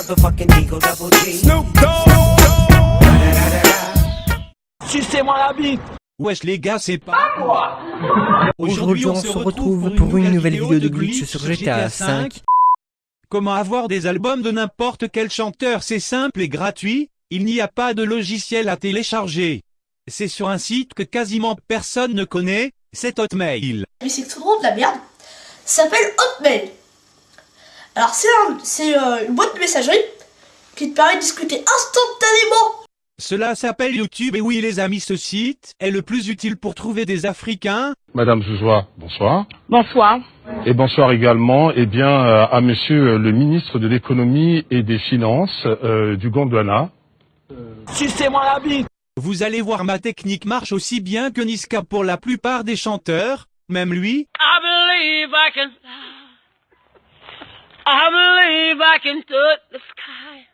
motherfucking Eagle Double G. Snoop Dogg. Sucez-moi la bite. Wesh les gars, c'est pas moi. Aujourd'hui on se retrouve pour une nouvelle vidéo de glitch sur GTA 5. Comment avoir des albums de n'importe quel chanteur? C'est simple et gratuit, il n'y a pas de logiciel à télécharger. C'est sur un site que quasiment personne ne connaît, c'est Hotmail. Mais c'est trop drôle de la merde. Ça s'appelle Hotmail. Alors c'est une boîte de messagerie qui te permet de discuter instantanément. Cela s'appelle YouTube et oui les amis, ce site est le plus utile pour trouver des Africains. Madame Zouzoua, bonsoir. Bonsoir. Et bonsoir également à monsieur le ministre de l'économie et des finances du Gondwana. Sucez-moi la bite. Vous allez voir, ma technique marche aussi bien que Niska pour la plupart des chanteurs, même lui. I believe I can touch the sky.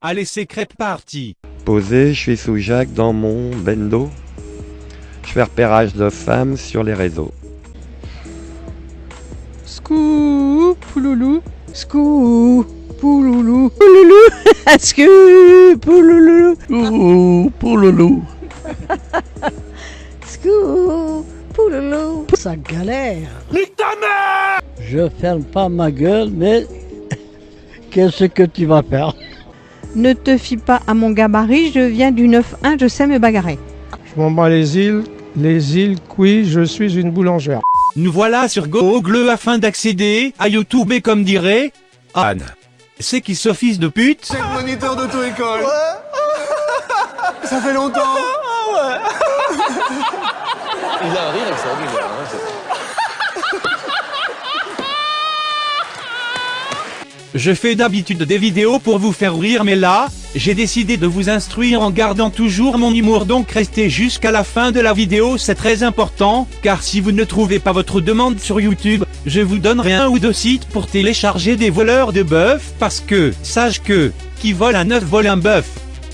Allez, c'est crêpe parti. Posé, je suis sous Jacques dans mon bendo. Je fais repérage de femmes sur les réseaux. Scoop, pouloulou, scoop, pouloulou, pouloulou, scoop, pouloulou, pouloulou, scoop, pouloulou. Ça galère. Nique ta mère. Je ferme pas ma gueule, mais qu'est-ce que tu vas faire? Ne te fie pas à mon gabarit, je viens du 9-1, je sais me bagarrer. Je m'en bats les îles, oui, je suis une boulangère. Nous voilà sur Google afin d'accéder à YouTube et comme dirait Anne. C'est qui ce fils de pute? C'est le moniteur d'auto-école. Ouais. Ça fait longtemps. Ouais. Il a un rire extraordinaire. Je fais d'habitude des vidéos pour vous faire rire, mais là, j'ai décidé de vous instruire en gardant toujours mon humour, donc restez jusqu'à la fin de la vidéo, c'est très important, car si vous ne trouvez pas votre demande sur YouTube, je vous donnerai 1 ou 2 sites pour télécharger des voleurs de bœuf, parce que, sache que, qui vole un œuf vole un bœuf.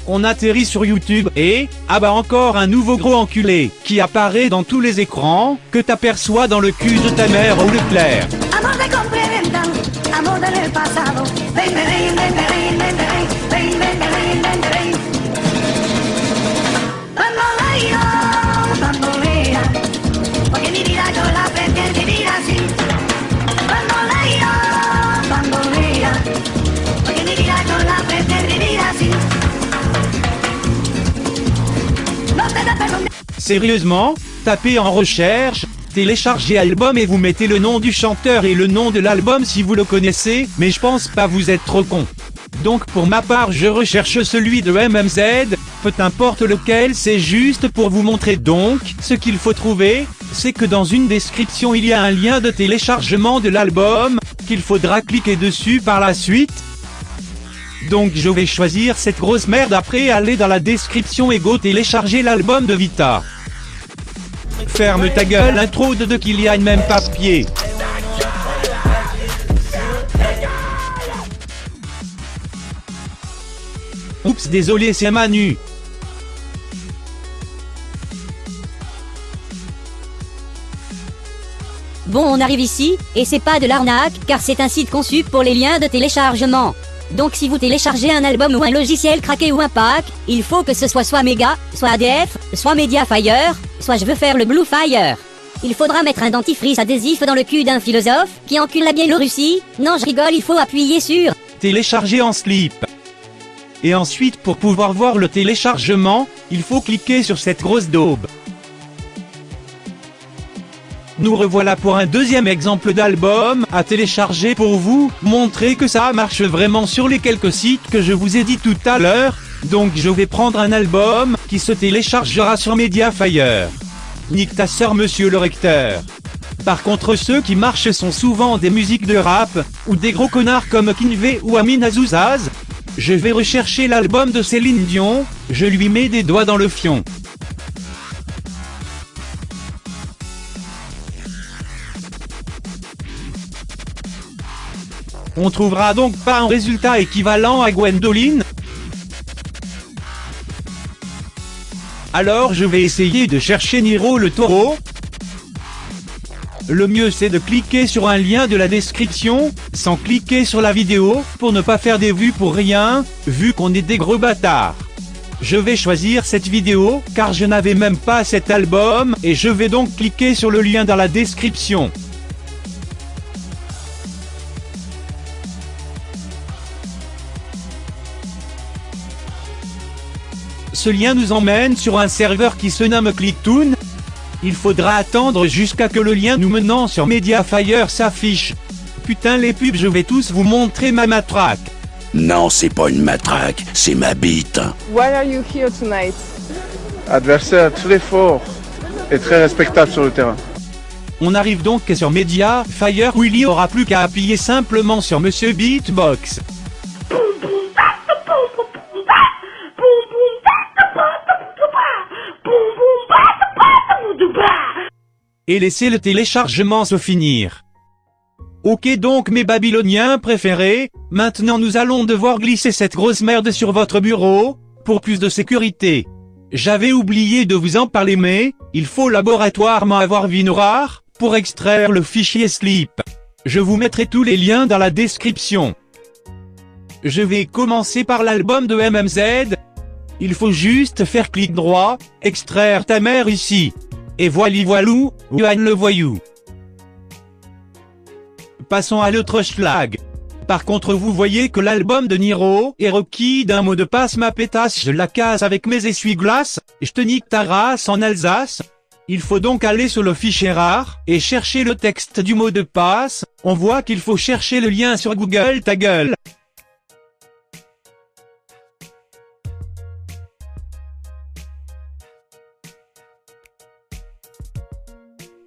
On atterrit sur YouTube et, ah bah encore un nouveau gros enculé, qui apparaît dans tous les écrans, que t'aperçois dans le cul de ta mère ou Leclerc. Sérieusement, tapez en recherche, téléchargez album et vous mettez le nom du chanteur et le nom de l'album si vous le connaissez, mais je pense pas, vous êtes trop con. Donc pour ma part je recherche celui de MMZ, peu importe lequel, c'est juste pour vous montrer. Donc, ce qu'il faut trouver, c'est que dans une description il y a un lien de téléchargement de l'album, qu'il faudra cliquer dessus par la suite. Donc je vais choisir cette grosse merde, après aller dans la description et go télécharger l'album de Vita. Ferme ta gueule, intro de Kylian, même papier. Oups, désolé, c'est Manu. Bon, on arrive ici, et c'est pas de l'arnaque, car c'est un site conçu pour les liens de téléchargement. Donc si vous téléchargez un album ou un logiciel craqué ou un pack, il faut que ce soit Mega, soit ADF, soit Mediafire, soit je veux faire le Blue Fire. Il faudra mettre un dentifrice adhésif dans le cul d'un philosophe, qui encule la Biélorussie. Non, je rigole, il faut appuyer sur télécharger en slip. Et ensuite, pour pouvoir voir le téléchargement, il faut cliquer sur cette grosse daube. Nous revoilà pour un deuxième exemple d'album à télécharger pour vous montrer que ça marche vraiment sur les quelques sites que je vous ai dit tout à l'heure. Donc je vais prendre un album qui se téléchargera sur Mediafire. Nique ta sœur, monsieur le recteur. Par contre, ceux qui marchent sont souvent des musiques de rap ou des gros connards comme Kinvé ou Amine Azouzaz. Je vais rechercher l'album de Céline Dion, je lui mets des doigts dans le fion. On trouvera donc pas un résultat équivalent à Gwendoline. Alors je vais essayer de chercher Niro le taureau. Le mieux c'est de cliquer sur un lien de la description, sans cliquer sur la vidéo, pour ne pas faire des vues pour rien, vu qu'on est des gros bâtards. Je vais choisir cette vidéo, car je n'avais même pas cet album, et je vais donc cliquer sur le lien dans la description. Ce lien nous emmène sur un serveur qui se nomme Clicktoon. Il faudra attendre jusqu'à que le lien nous menant sur Mediafire s'affiche. Putain les pubs, je vais tous vous montrer ma matraque. Non, c'est pas une matraque, c'est ma bite. Why are you here tonight? Adversaire très fort et très respectable sur le terrain. On arrive donc sur Mediafire où il n'y aura plus qu'à appuyer simplement sur Monsieur Beatbox. Et laisser le téléchargement se finir. Ok donc mes babyloniens préférés, maintenant nous allons devoir glisser cette grosse merde sur votre bureau, pour plus de sécurité. J'avais oublié de vous en parler mais, il faut laboratoirement avoir WinRAR, pour extraire le fichier Sleep. Je vous mettrai tous les liens dans la description. Je vais commencer par l'album de MMZ. Il faut juste faire clic droit, extraire ta mère ici. Et voilou, Yuan le voyou. Passons à l'autre schlag. Par contre vous voyez que l'album de Niro est requis d'un mot de passe ma pétasse, je la casse avec mes essuie-glaces, je te nique ta race en Alsace. Il faut donc aller sur le fichier rare, et chercher le texte du mot de passe, on voit qu'il faut chercher le lien sur Google ta gueule.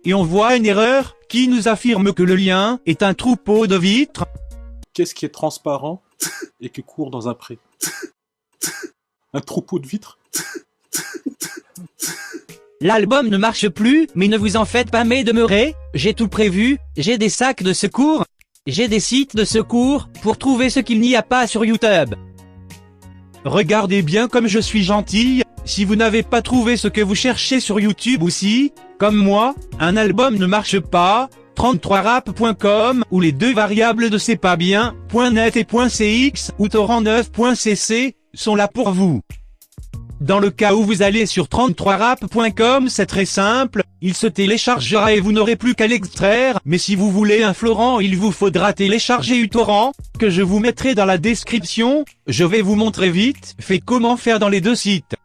Et on voit une erreur, qui nous affirme que le lien est un troupeau de vitres. Qu'est-ce qui est transparent et qui court dans un pré? Un troupeau de vitres? L'album ne marche plus, mais ne vous en faites pas mais demeurez, j'ai tout prévu, j'ai des sacs de secours, j'ai des sites de secours, pour trouver ce qu'il n'y a pas sur YouTube. Regardez bien comme je suis gentil, si vous n'avez pas trouvé ce que vous cherchez sur YouTube aussi, comme moi, un album ne marche pas, 33rap.com ou les deux variables de c'est pas bien.net et .cx ou torrent9.cc sont là pour vous. Dans le cas où vous allez sur 33rap.com, c'est très simple, il se téléchargera et vous n'aurez plus qu'à l'extraire, mais si vous voulez un Florent, il vous faudra télécharger uTorrent, que je vous mettrai dans la description, je vais vous montrer vite fait comment faire dans les deux sites.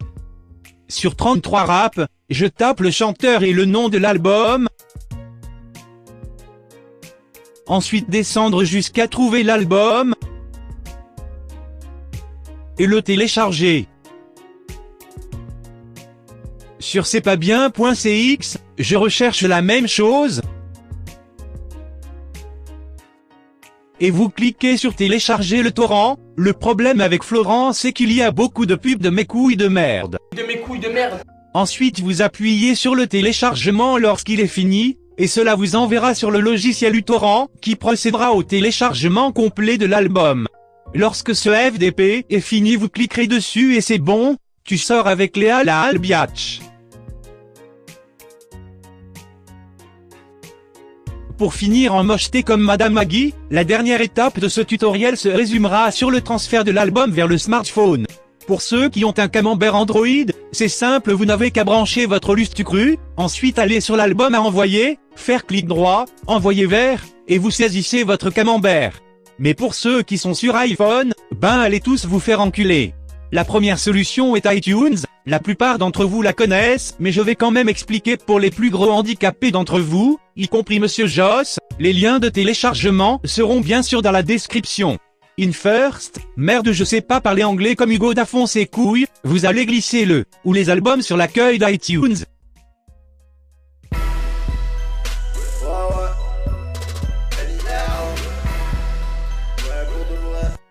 Sur 33rap, je tape le chanteur et le nom de l'album. Ensuite descendre jusqu'à trouver l'album. Et le télécharger. Sur c'est pas bien.cx, je recherche la même chose. Et vous cliquez sur télécharger le torrent. Le problème avec Florent c'est qu'il y a beaucoup de pubs de mes couilles de merde. Ensuite vous appuyez sur le téléchargement lorsqu'il est fini, et cela vous enverra sur le logiciel uTorrent, qui procédera au téléchargement complet de l'album. Lorsque ce FDP est fini vous cliquerez dessus et c'est bon, tu sors avec Léa la Albiatch. Pour finir en mocheté comme Madame Maggie, la dernière étape de ce tutoriel se résumera sur le transfert de l'album vers le smartphone. Pour ceux qui ont un camembert Android, c'est simple, vous n'avez qu'à brancher votre Lustucru, ensuite aller sur l'album à envoyer, faire clic droit, envoyer vers, et vous saisissez votre camembert. Mais pour ceux qui sont sur iPhone, ben allez tous vous faire enculer. La première solution est iTunes, la plupart d'entre vous la connaissent, mais je vais quand même expliquer pour les plus gros handicapés d'entre vous, y compris Monsieur Joss, les liens de téléchargement seront bien sûr dans la description. In first, merde je sais pas parler anglais comme Hugo Dafon ses couilles, vous allez glisser le, ou les albums sur l'accueil d'iTunes.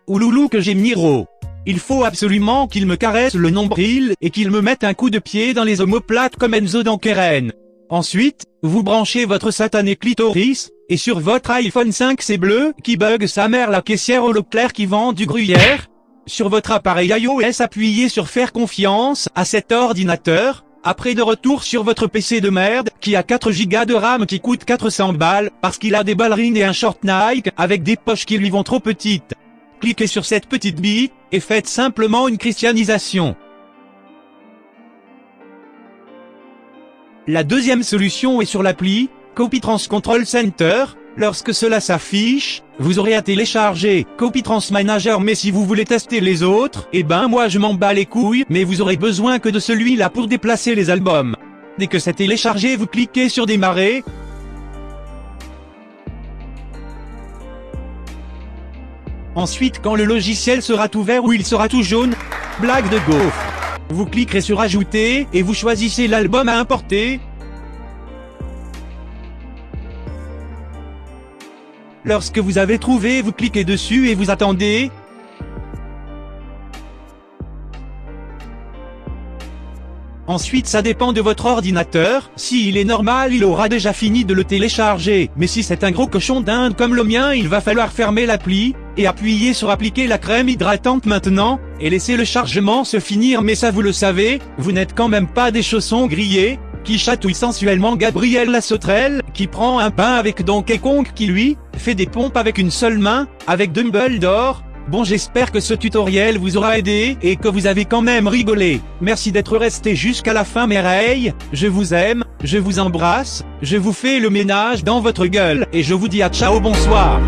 Ouloulou que j'aime Niro. Il faut absolument qu'il me caresse le nombril et qu'il me mette un coup de pied dans les omoplates comme Enzo dans Keren. Ensuite, vous branchez votre satané clitoris, et sur votre iPhone 5 c'est bleu qui bug sa mère la caissière au Leclerc qui vend du gruyère. Sur votre appareil iOS appuyez sur faire confiance à cet ordinateur, Après de retour sur votre PC de merde, qui a 4 Go de RAM qui coûte 400 balles, parce qu'il a des ballerines et un short Nike, avec des poches qui lui vont trop petites. Cliquez sur cette petite bille, et faites simplement une christianisation. La deuxième solution est sur l'appli CopyTrans Control Center. Lorsque cela s'affiche, vous aurez à télécharger CopyTrans Manager, mais si vous voulez tester les autres, eh ben moi je m'en bats les couilles, mais vous aurez besoin que de celui-là pour déplacer les albums. Dès que c'est téléchargé, vous cliquez sur démarrer. Ensuite, quand le logiciel sera tout vert ou il sera tout jaune, blague de gaufre, vous cliquerez sur ajouter et vous choisissez l'album à importer. Lorsque vous avez trouvé, vous cliquez dessus et vous attendez. Ensuite, ça dépend de votre ordinateur. S'il est normal, il aura déjà fini de le télécharger. Mais si c'est un gros cochon d'Inde comme le mien, il va falloir fermer l'appli et appuyer sur appliquer la crème hydratante maintenant et laisser le chargement se finir. Mais ça vous le savez, vous n'êtes quand même pas des chaussons grillés qui chatouille sensuellement Gabriel la sauterelle, qui prend un pain avec Donkey Kong, qui lui fait des pompes avec une seule main, avec Dumbledore. Bon, j'espère que ce tutoriel vous aura aidé, et que vous avez quand même rigolé. Merci d'être resté jusqu'à la fin mes reilles, je vous aime, je vous embrasse, je vous fais le ménage dans votre gueule, et je vous dis à ciao bonsoir.